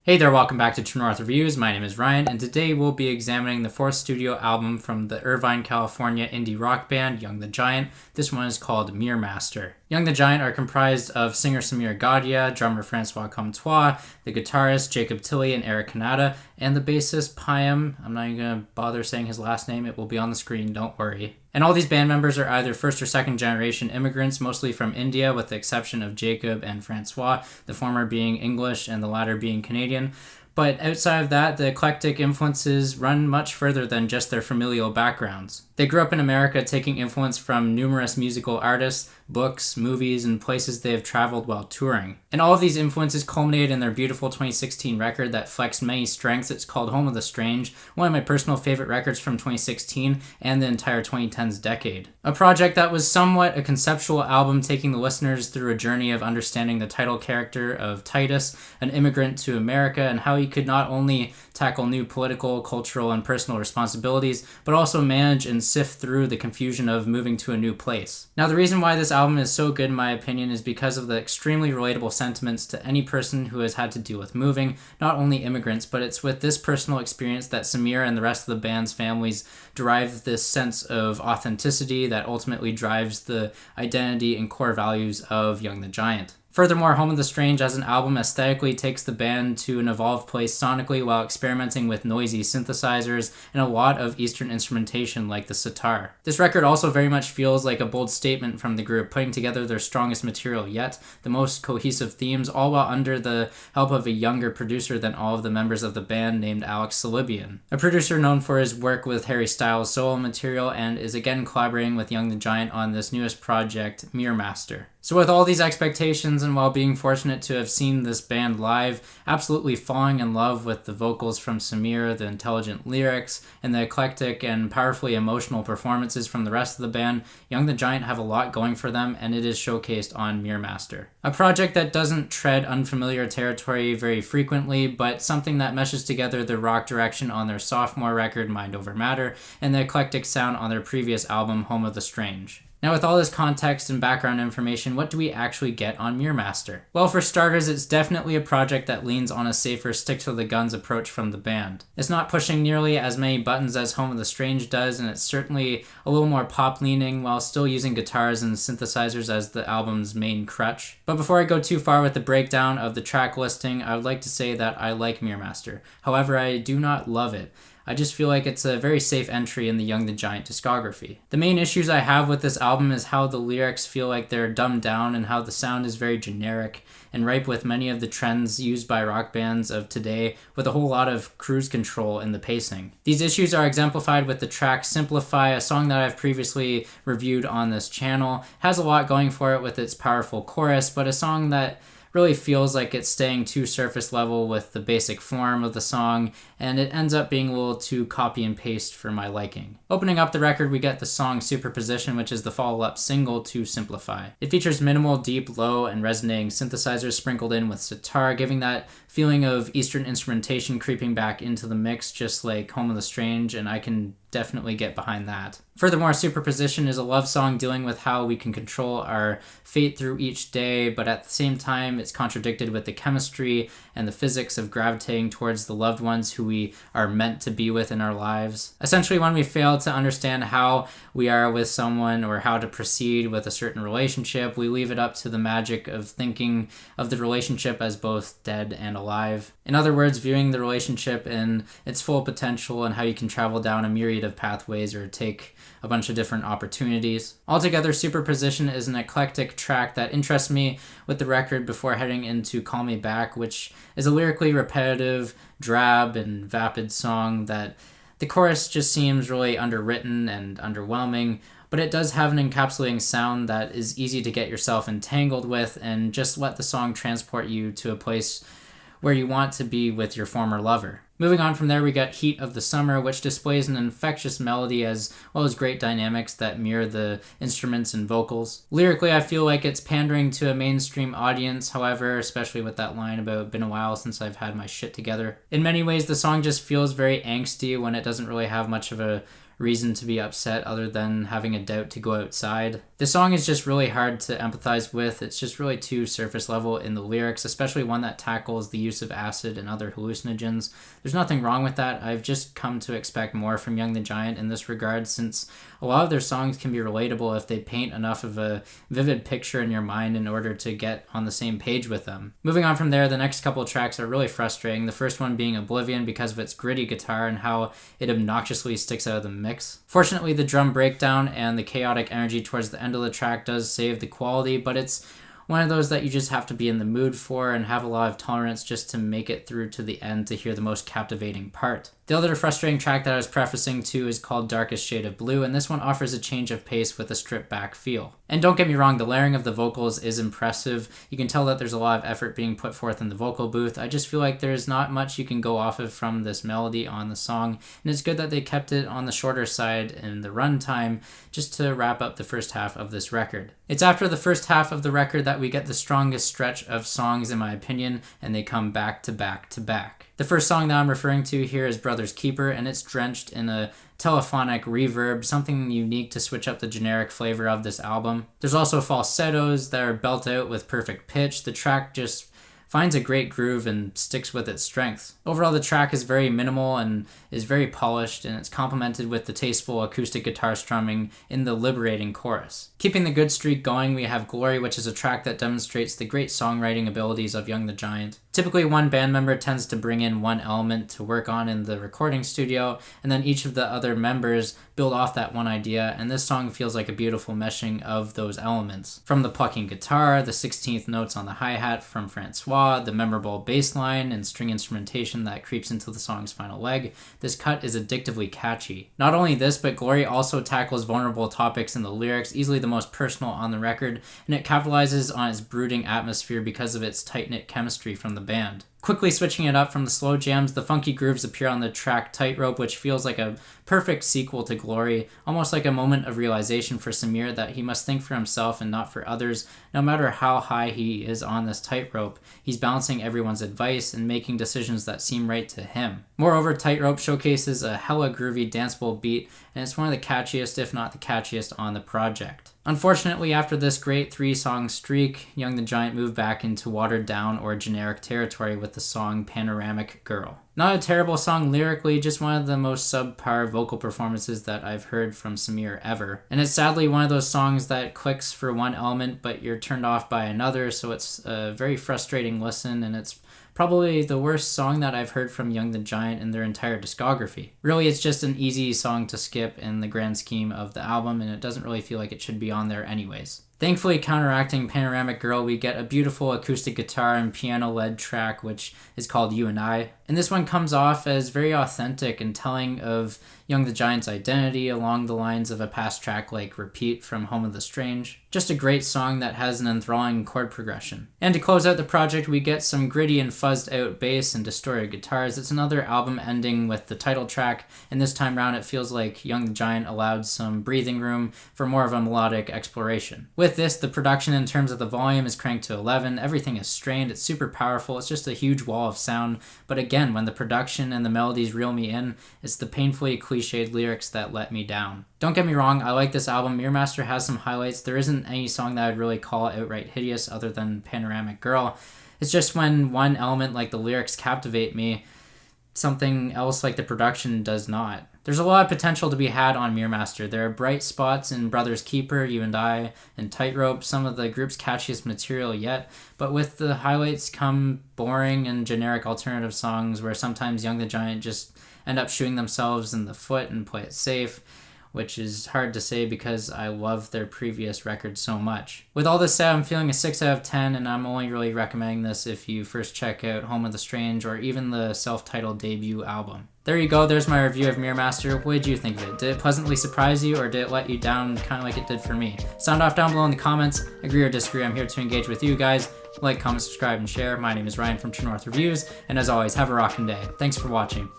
Hey there, welcome back to True North Reviews. My name is Ryan, and today we'll be examining the fourth studio album from the Irvine, California indie rock band Young the Giant. This one is called Mere Master. Young the Giant are comprised of singer Samir Gadia, drummer Francois Comtois, the guitarist Jacob Tilley and Eric Kanata, and the bassist Payam. I'm not even going to bother saying his last name, it will be on the screen, don't worry. And all these band members are either first or second generation immigrants, mostly from India, with the exception of Jacob and Francois, the former being English and the latter being Canadian. But outside of that, the eclectic influences run much further than just their familial backgrounds. They grew up in America, taking influence from numerous musical artists, books, movies, and places they have traveled while touring. And all of these influences culminated in their beautiful 2016 record that flexed many strengths. It's called Home of the Strange, one of my personal favorite records from 2016 and the entire 2010s decade. A project that was somewhat a conceptual album, taking the listeners through a journey of understanding the title character of Titus, an immigrant to America, and how he could not only tackle new political, cultural, and personal responsibilities, but also manage and sift through the confusion of moving to a new place. Now, the reason why this album is so good in my opinion is because of the extremely relatable sentiments to any person who has had to deal with moving, not only immigrants, but it's with this personal experience that Samir and the rest of the band's families derive this sense of authenticity that ultimately drives the identity and core values of Young the Giant. Furthermore, Home of the Strange as an album aesthetically takes the band to an evolved place sonically while experimenting with noisy synthesizers and a lot of Eastern instrumentation like the sitar. This record also very much feels like a bold statement from the group, putting together their strongest material yet, the most cohesive themes, all while under the help of a younger producer than all of the members of the band named Alex Salibian, a producer known for his work with Harry Styles' solo material and is again collaborating with Young the Giant on this newest project, Mere Master. So with all these expectations and while being fortunate to have seen this band live, absolutely falling in love with the vocals from Samir, the intelligent lyrics, and the eclectic and powerfully emotional performances from the rest of the band, Young the Giant have a lot going for them, and it is showcased on Mere Master. A project that doesn't tread unfamiliar territory very frequently, but something that meshes together the rock direction on their sophomore record, Mind Over Matter, and the eclectic sound on their previous album, Home of the Strange. Now, with all this context and background information, what do we actually get on Mere Master? Well, for starters, it's definitely a project that leans on a safer stick-to-the-guns approach from the band. It's not pushing nearly as many buttons as Home of the Strange does, and it's certainly a little more pop-leaning while still using guitars and synthesizers as the album's main crutch. But before I go too far with the breakdown of the track listing, I would like to say that I like Mere Master. However, I do not love it. I just feel like it's a very safe entry in the Young the Giant discography. The main issues I have with this album is how the lyrics feel like they're dumbed down and how the sound is very generic and ripe with many of the trends used by rock bands of today, with a whole lot of cruise control in the pacing. These issues are exemplified with the track Simplify, a song that I've previously reviewed on this channel. It has a lot going for it with its powerful chorus, but a song that really feels like it's staying too surface level with the basic form of the song, and it ends up being a little too copy and paste for my liking. Opening up the record, we get the song Superposition, which is the follow-up single to Simplify. It features minimal, deep, low, and resonating synthesizers sprinkled in with sitar, giving that feeling of Eastern instrumentation creeping back into the mix, just like Home of the Strange, and I can definitely get behind that. Furthermore, Superposition is a love song dealing with how we can control our fate through each day, but at the same time, it's contradicted with the chemistry and the physics of gravitating towards the loved ones who we are meant to be with in our lives. Essentially, when we fail to understand how we are with someone or how to proceed with a certain relationship, we leave it up to the magic of thinking of the relationship as both dead and alive. In other words, viewing the relationship in its full potential and how you can travel down a myriad of pathways or take a bunch of different opportunities. Altogether, Superposition is an eclectic track that interests me with the record before heading into Call Me Back, which is a lyrically repetitive, drab, and vapid song that the chorus just seems really underwritten and underwhelming, but it does have an encapsulating sound that is easy to get yourself entangled with and just let the song transport you to a place where you want to be with your former lover. Moving on from there, we got Heat of the Summer, which displays an infectious melody as well as great dynamics that mirror the instruments and vocals. Lyrically, I feel like it's pandering to a mainstream audience, however, especially with that line about "been a while since I've had my shit together." In many ways, the song just feels very angsty when it doesn't really have much of a reason to be upset other than having a doubt to go outside. The song is just really hard to empathize with. It's just really too surface level in the lyrics, especially one that tackles the use of acid and other hallucinogens. There's nothing wrong with that. I've just come to expect more from Young the Giant in this regard, since a lot of their songs can be relatable if they paint enough of a vivid picture in your mind in order to get on the same page with them. Moving on from there, the next couple of tracks are really frustrating. The first one being Oblivion because of its gritty guitar and how it obnoxiously sticks out of the mix. Fortunately, the drum breakdown and the chaotic energy towards the end of the track does save the quality, but it's one of those that you just have to be in the mood for and have a lot of tolerance just to make it through to the end to hear the most captivating part. The other frustrating track that I was prefacing to is called Darkest Shade of Blue, and this one offers a change of pace with a stripped back feel. And don't get me wrong, the layering of the vocals is impressive. You can tell that there's a lot of effort being put forth in the vocal booth. I just feel like there's not much you can go off of from this melody on the song, and it's good that they kept it on the shorter side in the runtime just to wrap up the first half of this record. It's after the first half of the record that we get the strongest stretch of songs in my opinion, and they come back to back to back. The first song that I'm referring to here is Brother's Keeper, and it's drenched in a telephonic reverb, something unique to switch up the generic flavor of this album. There's also falsettos that are built out with perfect pitch. The track just finds a great groove and sticks with its strengths. Overall, the track is very minimal and is very polished, and it's complemented with the tasteful acoustic guitar strumming in the liberating chorus. Keeping the good streak going, we have Glory, which is a track that demonstrates the great songwriting abilities of Young the Giant. Typically, one band member tends to bring in one element to work on in the recording studio, and then each of the other members build off that one idea, and this song feels like a beautiful meshing of those elements. From the plucking guitar, the 16th notes on the hi-hat from Francois, the memorable bass line and string instrumentation that creeps into the song's final leg, this cut is addictively catchy. Not only this, but Glory also tackles vulnerable topics in the lyrics, easily the most personal on the record, and it capitalizes on its brooding atmosphere because of its tight-knit chemistry from the band. Quickly switching it up from the slow jams, the funky grooves appear on the track Tightrope, which feels like a perfect sequel to Glory, almost like a moment of realization for Samir that he must think for himself and not for others. No matter how high he is on this tightrope, he's balancing everyone's advice and making decisions that seem right to him. Moreover, Tightrope showcases a hella groovy danceable beat, and it's one of the catchiest, if not the catchiest, on the project. Unfortunately, after this great 3-song streak, Young the Giant moved back into watered down or generic territory with the song Panoramic Girl. Not a terrible song lyrically, just one of the most subpar vocal performances that I've heard from Samir ever. And it's sadly one of those songs that clicks for one element, but you're turned off by another, so it's a very frustrating listen, and it's probably the worst song that I've heard from Young the Giant in their entire discography. Really, it's just an easy song to skip in the grand scheme of the album, and it doesn't really feel like it should be on there anyways. Thankfully, counteracting Panoramic Girl, we get a beautiful acoustic guitar and piano-led track, which is called You and I. And this one comes off as very authentic and telling of Young the Giant's identity along the lines of a past track like Repeat from Home of the Strange. Just a great song that has an enthralling chord progression. And to close out the project, we get some gritty and fuzzed out bass and distorted guitars. It's another album ending with the title track, and this time round it feels like Young the Giant allowed some breathing room for more of a melodic exploration. With this, the production in terms of the volume is cranked to 11, everything is strained, it's super powerful, it's just a huge wall of sound, but again, when the production and the melodies reel me in, it's the painfully cliched lyrics that let me down. Don't get me wrong, I like this album. Mirror Master has some highlights. There isn't any song that I'd really call outright hideous other than Panoramic Girl. It's just when one element like the lyrics captivate me, something else like the production does not. There's a lot of potential to be had on Mirror Master. There are bright spots in Brother's Keeper, You and I, and Tightrope, some of the group's catchiest material yet, but with the highlights come boring and generic alternative songs where sometimes Young the Giant just end up shooting themselves in the foot and play it safe, which is hard to say because I love their previous record so much. With all this said, I'm feeling a 6 out of 10, and I'm only really recommending this if you first check out Home of the Strange or even the self-titled debut album. There you go, there's my review of Mirror Master. What did you think of it? Did it pleasantly surprise you, or did it let you down kind of like it did for me? Sound off down below in the comments. Agree or disagree, I'm here to engage with you guys. Like, comment, subscribe, and share. My name is Ryan from True North Reviews, and as always, have a rockin' day. Thanks for watching.